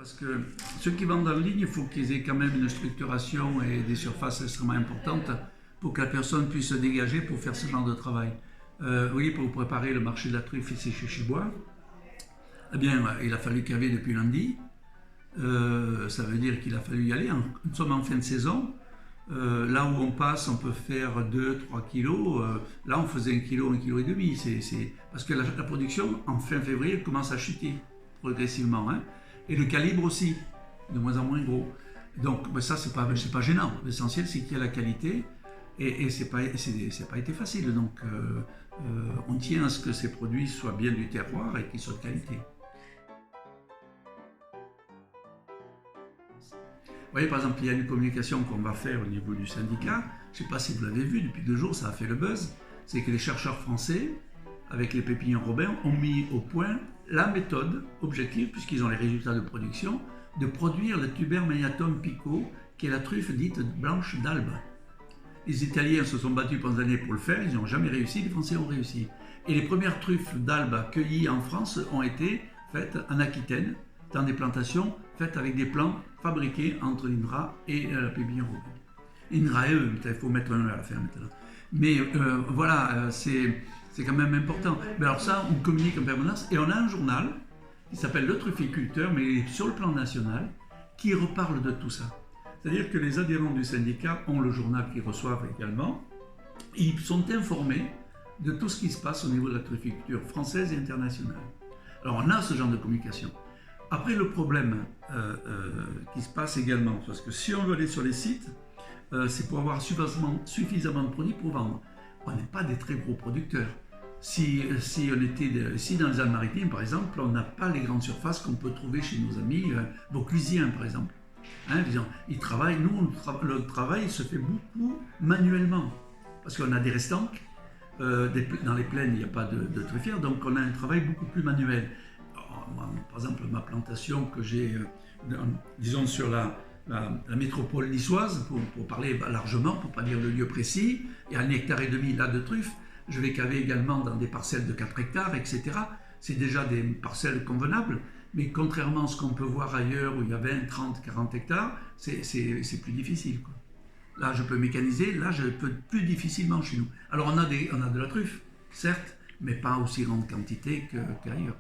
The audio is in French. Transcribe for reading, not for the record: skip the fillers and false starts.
Parce que ceux qui vendent en ligne, il faut qu'ils aient quand même une structuration et des surfaces extrêmement importantes pour que la personne puisse se dégager pour faire ce genre de travail. Oui, pour préparer le marché de la truffe ici chez Chibois, eh bien, il a fallu caver depuis lundi. Ça veut dire qu'il a fallu y aller. Nous sommes en fin de saison. Là où on passe, on peut faire 2-3 kilos. Là, on faisait 1 kilo, 1 kilo et demi. Parce que la production, en fin février, commence à chuter progressivement. Hein. Et le calibre aussi, de moins en moins gros. Donc, ça, c'est pas gênant. L'essentiel, c'est qu'il y a la qualité. Et c'est pas été facile. Donc, on tient à ce que ces produits soient bien du terroir et qu'ils soient de qualité. Vous voyez, par exemple, il y a une communication qu'on va faire au niveau du syndicat. Je ne sais pas si vous l'avez vu, depuis 2 jours, ça a fait le buzz. C'est que les chercheurs français, avec les pépiniers Robin, ont mis au point la méthode objective, puisqu'ils ont les résultats de production, de produire le Tuber magnatum pico, qui est la truffe dite blanche d'Albe. Les Italiens se sont battus pendant des années pour le faire, ils n'ont jamais réussi, les Français ont réussi. Et les premières truffes d'Albe cueillies en France ont été faites en Aquitaine, dans des plantations faites avec des plants fabriqués entre l'INRA et la pépinière Robin. INRA et eux, il faut mettre un E à la fin maintenant. Mais voilà, c'est quand même important. Mais alors ça, on communique en permanence et on a un journal qui s'appelle Le Trufficulteur, mais sur le plan national, qui reparle de tout ça. C'est-à-dire que les adhérents du syndicat ont le journal qu'ils reçoivent également. Et ils sont informés de tout ce qui se passe au niveau de la trufficulture française et internationale. Alors on a ce genre de communication. Après, le problème qui se passe également, parce que si on veut aller sur les sites, c'est pour avoir suffisamment de produits pour vendre. On n'est pas des très gros producteurs. Si on était ici dans les Alpes-Maritimes, par exemple, on n'a pas les grandes surfaces qu'on peut trouver chez nos amis vauclusiens, par exemple. Hein, ils travaillent, le travail se fait beaucoup manuellement, parce qu'on a des restanques. Dans les plaines, il n'y a pas de truffières, donc on a un travail beaucoup plus manuel. Moi, par exemple, ma plantation que j'ai, disons, sur la métropole niçoise, pour parler largement, pour ne pas dire le lieu précis, il y a 1,5 hectare là de truffes. Je vais caver également dans des parcelles de 4 hectares, etc. C'est déjà des parcelles convenables, mais contrairement à ce qu'on peut voir ailleurs où il y a 20, 30, 40 hectares, c'est plus difficile, quoi. Là, je peux mécaniser, là, je peux plus difficilement chez nous. Alors, on a de la truffe, certes, mais pas aussi grande quantité qu'ailleurs.